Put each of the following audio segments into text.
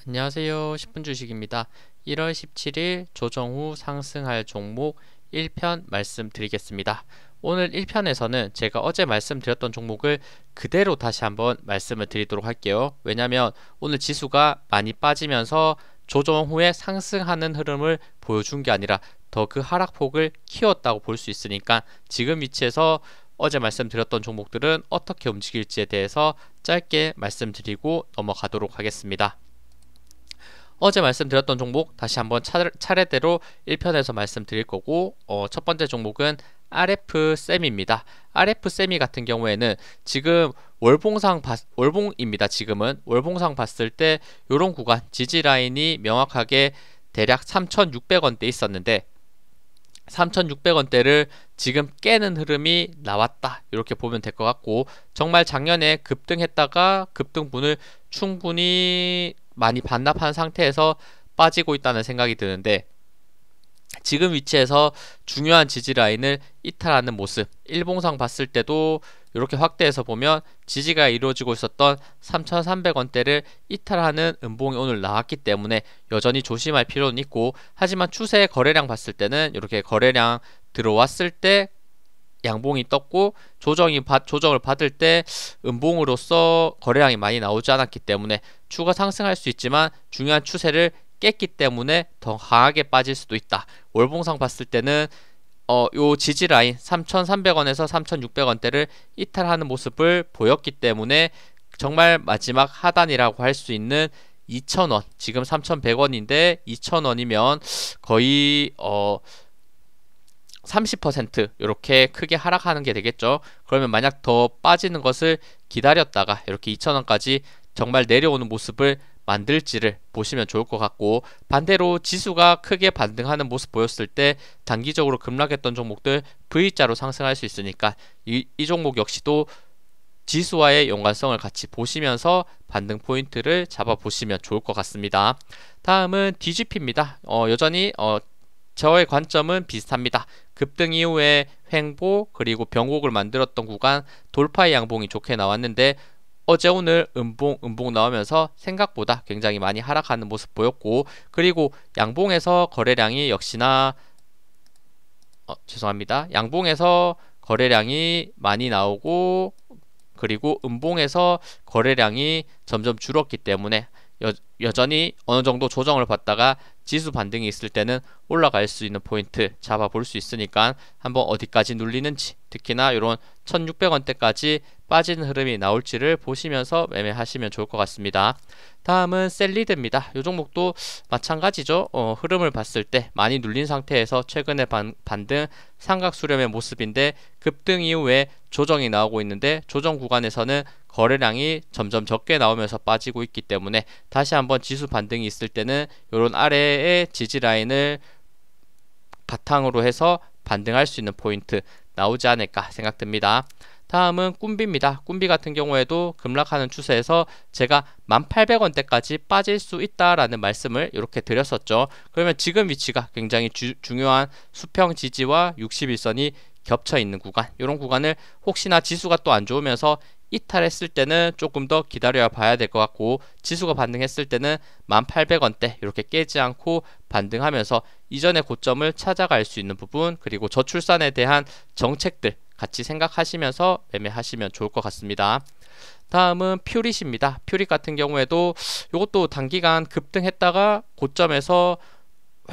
안녕하세요. 10분 주식입니다. 1월 17일 조정 후 상승할 종목 1편 말씀드리겠습니다. 오늘 1편에서는 제가 어제 말씀드렸던 종목을 그대로 다시 한번 말씀을 드리도록 할게요. 왜냐하면 오늘 지수가 많이 빠지면서 조정 후에 상승하는 흐름을 보여준 게 아니라 더 그 하락폭을 키웠다고 볼 수 있으니까 지금 위치에서 어제 말씀드렸던 종목들은 어떻게 움직일지에 대해서 짧게 말씀드리고 넘어가도록 하겠습니다. 어제 말씀드렸던 종목 다시 한번 차례대로 1편에서 말씀드릴 거고, 첫 번째 종목은 RF세미입니다. RF세미 같은 경우에는 지금 월봉입니다. 지금은 월봉상 봤을 때 이런 구간 지지라인이 명확하게 대략 3,600원대 있었는데 3,600원대를 지금 깨는 흐름이 나왔다, 이렇게 보면 될 것 같고, 정말 작년에 급등했다가 급등분을 충분히 많이 반납한 상태에서 빠지고 있다는 생각이 드는데, 지금 위치에서 중요한 지지라인을 이탈하는 모습, 일봉상 봤을 때도 이렇게 확대해서 보면 지지가 이루어지고 있었던 3,300원대를 이탈하는 음봉이 오늘 나왔기 때문에 여전히 조심할 필요는 있고, 하지만 추세 거래량 봤을 때는 이렇게 거래량 들어왔을 때 양봉이 떴고 조정을 받을 때 음봉으로서 거래량이 많이 나오지 않았기 때문에 추가 상승할 수 있지만 중요한 추세를 깼기 때문에 더 강하게 빠질 수도 있다. 월봉상 봤을 때는 요 지지라인 3,300원에서 3,600원대를 이탈하는 모습을 보였기 때문에 정말 마지막 하단이라고 할 수 있는 2,000원, 지금 3,100원인데 2,000원이면 거의 30% 이렇게 크게 하락하는 게 되겠죠. 그러면 만약 더 빠지는 것을 기다렸다가 이렇게 2,000원까지 정말 내려오는 모습을 만들지를 보시면 좋을 것 같고, 반대로 지수가 크게 반등하는 모습 보였을 때 단기적으로 급락했던 종목들 V자로 상승할 수 있으니까 이 종목 역시도 지수와의 연관성을 같이 보시면서 반등 포인트를 잡아 보시면 좋을 것 같습니다. 다음은 DGP입니다. 여전히 저의 관점은 비슷합니다. 급등 이후에 횡보 그리고 변곡을 만들었던 구간 돌파의 양봉이 좋게 나왔는데, 어제 오늘 음봉 나오면서 생각보다 굉장히 많이 하락하는 모습 보였고, 그리고 양봉에서 거래량이 역시나 양봉에서 거래량이 많이 나오고, 그리고 음봉에서 거래량이 점점 줄었기 때문에 여전히 어느 정도 조정을 받다가 지수 반등이 있을 때는 올라갈 수 있는 포인트 잡아 볼 수 있으니까 한번 어디까지 눌리는지, 특히나 이런 1,600원대까지 빠지는 흐름이 나올지를 보시면서 매매하시면 좋을 것 같습니다. 다음은 셀리드입니다. 이 종목도 마찬가지죠. 흐름을 봤을 때 많이 눌린 상태에서 최근에 반등 삼각 수렴의 모습인데, 급등 이후에 조정이 나오고 있는데 조정 구간에서는 거래량이 점점 적게 나오면서 빠지고 있기 때문에 다시 한번 지수 반등이 있을 때는 이런 아래의 지지라인을 바탕으로 해서 반등할 수 있는 포인트 나오지 않을까 생각됩니다. 다음은 꾼비입니다. 꾼비 같은 경우에도 급락하는 추세에서 제가 1,800원대까지 빠질 수 있다라는 말씀을 이렇게 드렸었죠. 그러면 지금 위치가 굉장히 중요한 수평 지지와 61선이 겹쳐 있는 구간, 이런 구간을 혹시나 지수가 또 안 좋으면서 이탈했을 때는 조금 더 기다려 봐야 될 것 같고, 지수가 반등했을 때는 1,800원대 이렇게 깨지 않고 반등하면서 이전의 고점을 찾아갈 수 있는 부분, 그리고 저출산에 대한 정책들 같이 생각하시면서 매매하시면 좋을 것 같습니다. 다음은 퓨릿입니다. 퓨릿 같은 경우에도 이것도 단기간 급등했다가 고점에서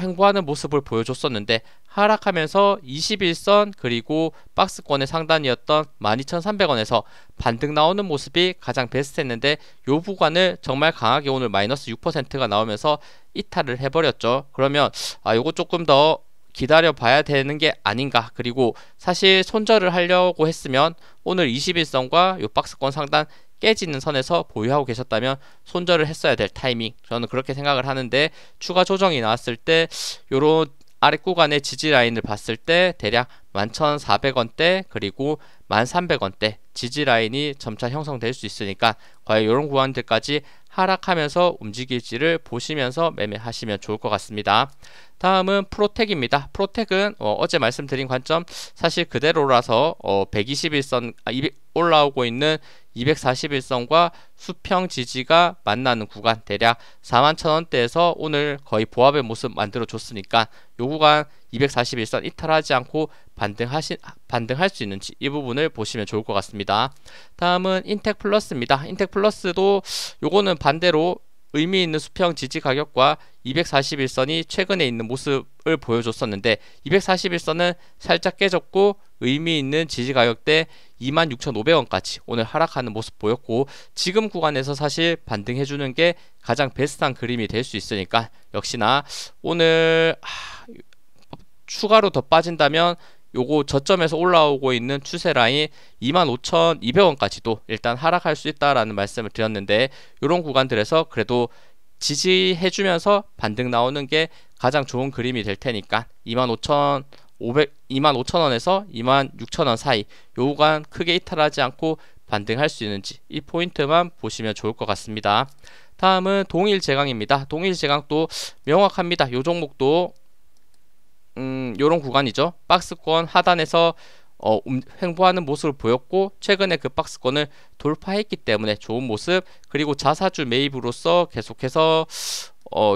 횡보하는 모습을 보여줬었는데 하락하면서 21선 그리고 박스권의 상단이었던 12,300원에서 반등 나오는 모습이 가장 베스트했는데, 요 구간을 정말 강하게 오늘 마이너스 6%가 나오면서 이탈을 해버렸죠. 그러면 요거 조금 더 기다려 봐야 되는 게 아닌가. 그리고 사실 손절을 하려고 했으면 오늘 21선과 요 박스권 상단 깨지는 선에서 보유하고 계셨다면 손절을 했어야 될 타이밍, 저는 그렇게 생각을 하는데, 추가 조정이 나왔을 때 요런 아랫구간의 지지라인을 봤을 때 대략 11,400원대 그리고 1,300원대 지지라인이 점차 형성될 수 있으니까 과연 이런 구간들까지 하락하면서 움직일지를 보시면서 매매하시면 좋을 것 같습니다. 다음은 프로텍입니다. 프로텍은 어제 말씀드린 관점 사실 그대로라서 121선 올라오고 있는 241선과 수평 지지가 만나는 구간 대략 41,000원대에서 오늘 거의 보합의 모습 만들어 줬으니까 요 구간 241선 이탈하지 않고 반등할 수 있는지 이 부분을 보시면 좋을 것 같습니다. 다음은 인텍플러스입니다. 인텍플러스도 요거는 반대로 의미 있는 수평 지지 가격과 241선이 최근에 있는 모습을 보여줬었는데 241선은 살짝 깨졌고 의미 있는 지지 가격대 26,500원까지 오늘 하락하는 모습 보였고 지금 구간에서 사실 반등해주는 게 가장 베스트한 그림이 될 수 있으니까 역시나 오늘 추가로 더 빠진다면 요거 저점에서 올라오고 있는 추세 라인 25,200원까지도 일단 하락할 수 있다라는 말씀을 드렸는데 요런 구간들에서 그래도 지지해주면서 반등 나오는 게 가장 좋은 그림이 될 테니까 25,000원에서 26,000원 사이 요 구간 크게 이탈하지 않고 반등할 수 있는지 이 포인트만 보시면 좋을 것 같습니다. 다음은 동일제강입니다. 동일제강도 명확합니다. 요 종목도 요런 구간이죠. 박스권 하단에서 횡보하는 모습을 보였고 최근에 그 박스권을 돌파했기 때문에 좋은 모습 그리고 자사주 매입으로서 계속해서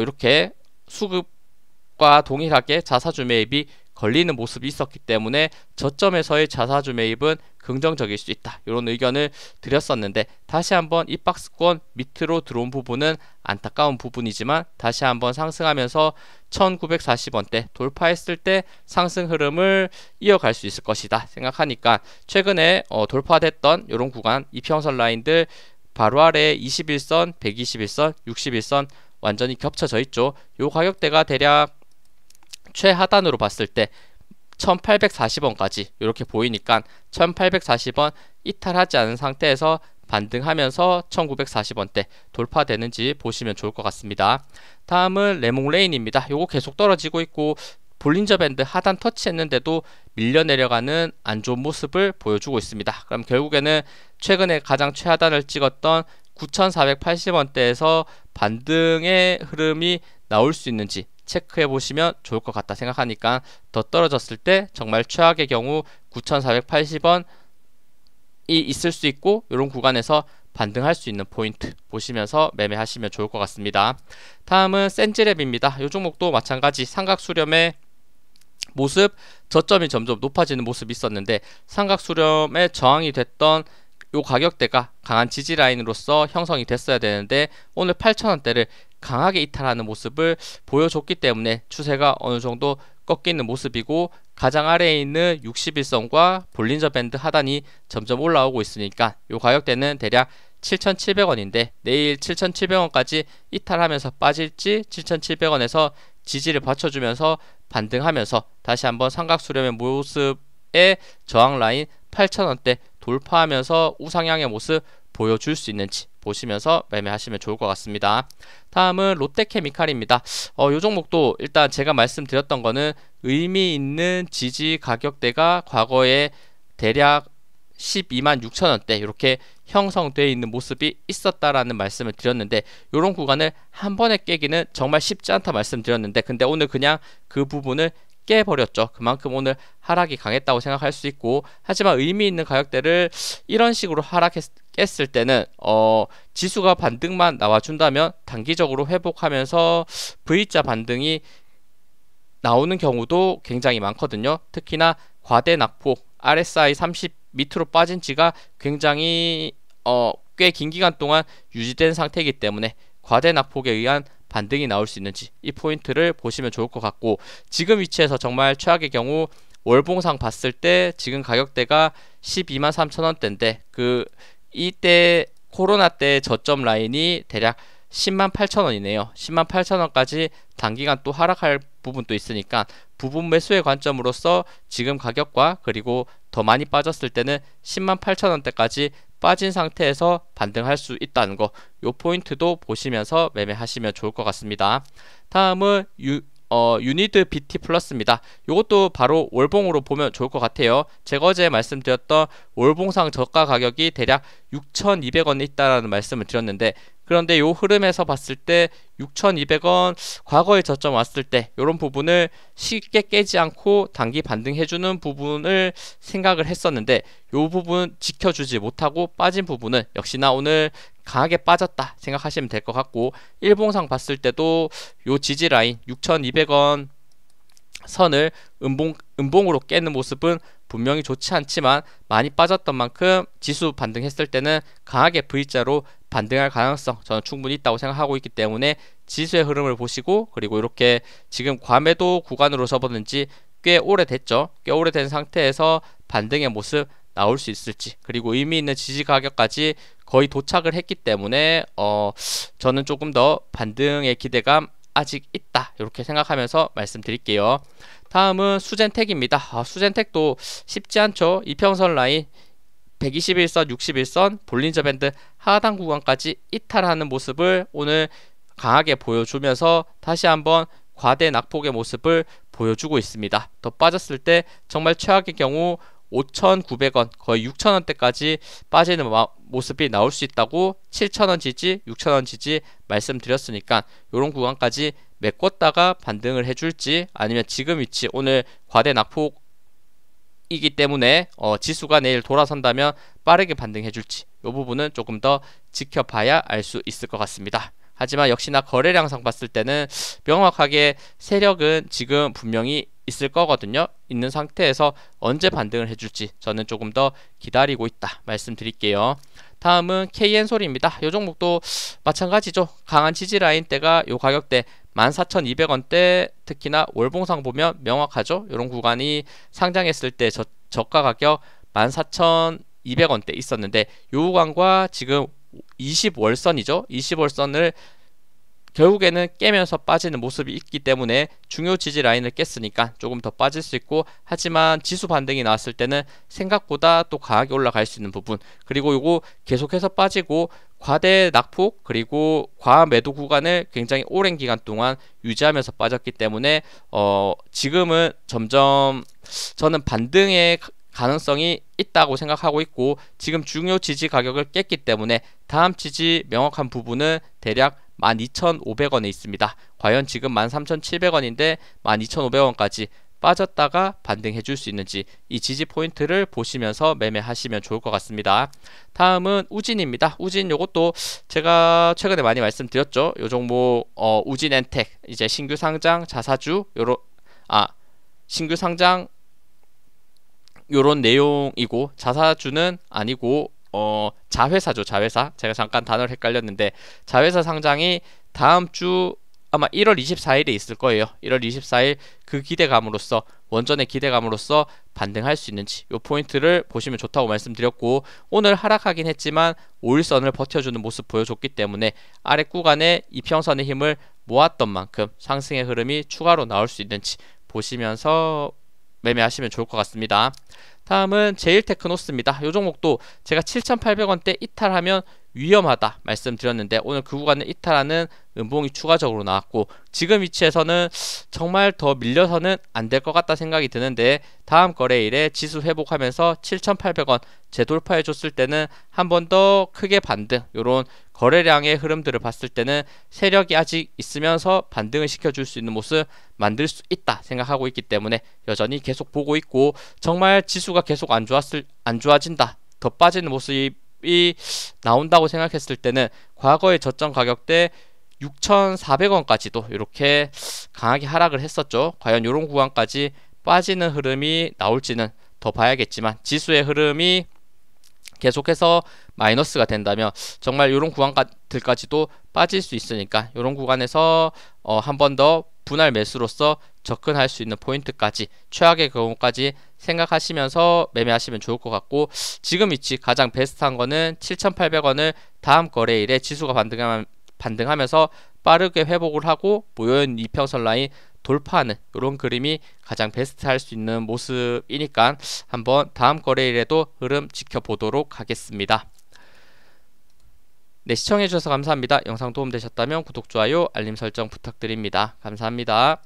이렇게 수급과 동일하게 자사주 매입이 걸리는 모습이 있었기 때문에 저점에서의 자사주 매입은 긍정적일 수 있다. 이런 의견을 드렸었는데 다시 한번 이 박스권 밑으로 들어온 부분은 안타까운 부분이지만 다시 한번 상승하면서 1940원대 돌파했을 때 상승 흐름을 이어갈 수 있을 것이다 생각하니까 최근에 돌파됐던 이런 구간 이평선 라인들 바로 아래 21선, 121선, 61선 완전히 겹쳐져 있죠. 요 가격대가 대략 최하단으로 봤을 때 1840원까지 이렇게 보이니까 1840원 이탈하지 않은 상태에서 반등하면서 1940원대 돌파되는지 보시면 좋을 것 같습니다. 다음은 레몽레인입니다. 요거 계속 떨어지고 있고 볼린저 밴드 하단 터치했는데도 밀려 내려가는 안 좋은 모습을 보여주고 있습니다. 그럼 결국에는 최근에 가장 최하단을 찍었던 9480원대에서 반등의 흐름이 나올 수 있는지 체크해 보시면 좋을 것 같다 생각하니까 더 떨어졌을 때 정말 최악의 경우 9480원이 있을 수 있고 이런 구간에서 반등할 수 있는 포인트 보시면서 매매하시면 좋을 것 같습니다. 다음은 센지랩입니다. 이 종목도 마찬가지 삼각수렴의 모습 저점이 점점 높아지는 모습이 있었는데 삼각수렴의 저항이 됐던 요 가격대가 강한 지지 라인으로서 형성이 됐어야 되는데 오늘 8,000원대를 강하게 이탈하는 모습을 보여줬기 때문에 추세가 어느 정도 꺾이는 모습이고 가장 아래에 있는 61선과 볼린저 밴드 하단이 점점 올라오고 있으니까 요 가격대는 대략 7,700원인데 내일 7,700원까지 이탈하면서 빠질지 7,700원에서 지지를 받쳐주면서 반등하면서 다시 한번 삼각수렴의 모습의 저항 라인 8,000원대 돌파하면서 우상향의 모습 보여줄 수 있는지 보시면서 매매하시면 좋을 것 같습니다. 다음은 롯데케미칼입니다. 이 종목도 일단 제가 말씀드렸던 거는 의미 있는 지지 가격대가 과거에 대략 126,000원대 이렇게 형성되어 있는 모습이 있었다라는 말씀을 드렸는데 이런 구간을 한 번에 깨기는 정말 쉽지 않다 말씀드렸는데 근데 오늘 그냥 그 부분을 깨버렸죠. 그만큼 오늘 하락이 강했다고 생각할 수 있고 하지만 의미 있는 가격대를 이런 식으로 깼을 때는 지수가 반등만 나와준다면 단기적으로 회복하면서 V자 반등이 나오는 경우도 굉장히 많거든요. 특히나 과대 낙폭 RSI 30 밑으로 빠진 지가 굉장히 꽤 긴 기간 동안 유지된 상태이기 때문에 과대 낙폭에 의한 반등이 나올 수 있는지 이 포인트를 보시면 좋을 것 같고 지금 위치에서 정말 최악의 경우 월봉상 봤을 때 지금 가격대가 123,000원대인데 이때 코로나 때 저점 라인이 대략 108,000원이네요. 108,000원까지 단기간 또 하락할 부분도 있으니까 부분 매수의 관점으로서 지금 가격과 그리고 더 많이 빠졌을 때는 108,000원대까지 빠진 상태에서 반등할 수 있다는 거 요 포인트도 보시면서 매매하시면 좋을 것 같습니다. 다음은 유니드 BT 플러스입니다. 이것도 바로 월봉으로 보면 좋을 것 같아요. 제가 어제 말씀드렸던 월봉상 저가 가격이 대략 6,200원에 있다라는 말씀을 드렸는데 그런데 요 흐름에서 봤을 때 6,200원 과거의 저점 왔을 때 이런 부분을 쉽게 깨지 않고 단기 반등해주는 부분을 생각을 했었는데 요 부분 지켜주지 못하고 빠진 부분은 역시나 오늘 강하게 빠졌다 생각하시면 될 것 같고, 일봉상 봤을 때도 요 지지 라인 6,200원 선을 음봉으로 깨는 모습은 분명히 좋지 않지만 많이 빠졌던 만큼 지수 반등했을 때는 강하게 V자로 반등할 가능성 저는 충분히 있다고 생각하고 있기 때문에 지수의 흐름을 보시고, 그리고 이렇게 지금 과매도 구간으로 접었는지 꽤 오래됐죠. 꽤 오래된 상태에서 반등의 모습 나올 수 있을지, 그리고 의미 있는 지지 가격까지 거의 도착을 했기 때문에 저는 조금 더 반등의 기대감 아직 있다 이렇게 생각하면서 말씀드릴게요. 다음은 수젠텍입니다. 수젠텍도 쉽지 않죠. 이평선 라인 121선, 61선, 볼린저 밴드 하단 구간까지 이탈하는 모습을 오늘 강하게 보여주면서 다시 한번 과대 낙폭의 모습을 보여주고 있습니다. 더 빠졌을 때 정말 최악의 경우 5,900원 거의 6,000원대까지 빠지는 모습이 나올 수 있다고 7,000원 지지, 6,000원 지지 말씀드렸으니까 이런 구간까지 메꿨다가 반등을 해줄지, 아니면 지금 위치 오늘 과대 낙폭이기 때문에 지수가 내일 돌아선다면 빠르게 반등해줄지 이 부분은 조금 더 지켜봐야 알 수 있을 것 같습니다. 하지만 역시나 거래량상 봤을 때는 명확하게 세력은 지금 분명히 있을 거거든요. 있는 상태에서 언제 반등을 해줄지 저는 조금 더 기다리고 있다 말씀드릴게요. 다음은 KN솔입니다. 이 종목도 마찬가지죠. 강한 지지 라인대가 이 가격대 14,200원대, 특히나 월봉상 보면 명확하죠. 이런 구간이 상장했을 때 저가 가격 14,200원대 있었는데 이 구간과 지금 20월선이죠. 20월선을 결국에는 깨면서 빠지는 모습이 있기 때문에 중요 지지 라인을 깼으니까 조금 더 빠질 수 있고, 하지만 지수 반등이 나왔을 때는 생각보다 또 강하게 올라갈 수 있는 부분, 그리고 이거 계속해서 빠지고 과대 낙폭 그리고 과매도 구간을 굉장히 오랜 기간 동안 유지하면서 빠졌기 때문에 지금은 점점 저는 반등의 가능성이 있다고 생각하고 있고, 지금 중요 지지 가격을 깼기 때문에 다음 지지 명확한 부분은 대략 12,500원에 있습니다. 과연 지금 13,700원인데 12,500원까지 빠졌다가 반등해 줄 수 있는지 이 지지 포인트를 보시면서 매매하시면 좋을 것 같습니다. 다음은 우진입니다. 우진 요것도 제가 최근에 많이 말씀드렸죠. 요 종목 우진엔텍 이제 신규 상장 자사주 신규 상장 요런 내용이고, 자사주는 아니고 자회사죠. 자회사. 제가 잠깐 단어를 헷갈렸는데 자회사 상장이 다음 주 아마 1월 24일에 있을 거예요. 1월 24일 그 기대감으로써, 원전의 기대감으로써 반등할 수 있는지 요 포인트를 보시면 좋다고 말씀드렸고, 오늘 하락하긴 했지만 5일선을 버텨주는 모습 보여줬기 때문에 아래 구간에 이평선의 힘을 모았던 만큼 상승의 흐름이 추가로 나올 수 있는지 보시면서 매매하시면 좋을 것 같습니다. 다음은 제일테크노스입니다. 이 종목도 제가 7,800원대 이탈하면 위험하다 말씀드렸는데 오늘 그 구간을 이탈하는 음봉이 추가적으로 나왔고, 지금 위치에서는 정말 더 밀려서는 안 될 것 같다 생각이 드는데 다음 거래일에 지수 회복하면서 7,800원 재돌파해 줬을 때는 한 번 더 크게 반등, 요런 거래량의 흐름들을 봤을 때는 세력이 아직 있으면서 반등을 시켜줄 수 있는 모습 만들 수 있다 생각하고 있기 때문에 여전히 계속 보고 있고, 정말 지수가 계속 안 좋아진다, 더 빠지는 모습이 나온다고 생각했을 때는 과거의 저점 가격대 6,400원까지도 이렇게 강하게 하락을 했었죠. 과연 이런 구간까지 빠지는 흐름이 나올지는 더 봐야겠지만, 지수의 흐름이 계속해서 마이너스가 된다면 정말 이런 구간들까지도 빠질 수 있으니까 이런 구간에서 한 번 더 분할 매수로서 접근할 수 있는 포인트까지, 최악의 경우까지 생각하시면서 매매하시면 좋을 것 같고, 지금 위치 가장 베스트한 거는 7,800원을 다음 거래일에 지수가 반등하면서 빠르게 회복을 하고 모여있는 이평선 라인 돌파하는 이런 그림이 가장 베스트 할 수 있는 모습이니까 한번 다음 거래일에도 흐름 지켜보도록 하겠습니다. 네, 시청해주셔서 감사합니다. 영상 도움되셨다면 구독, 좋아요, 알림 설정 부탁드립니다. 감사합니다.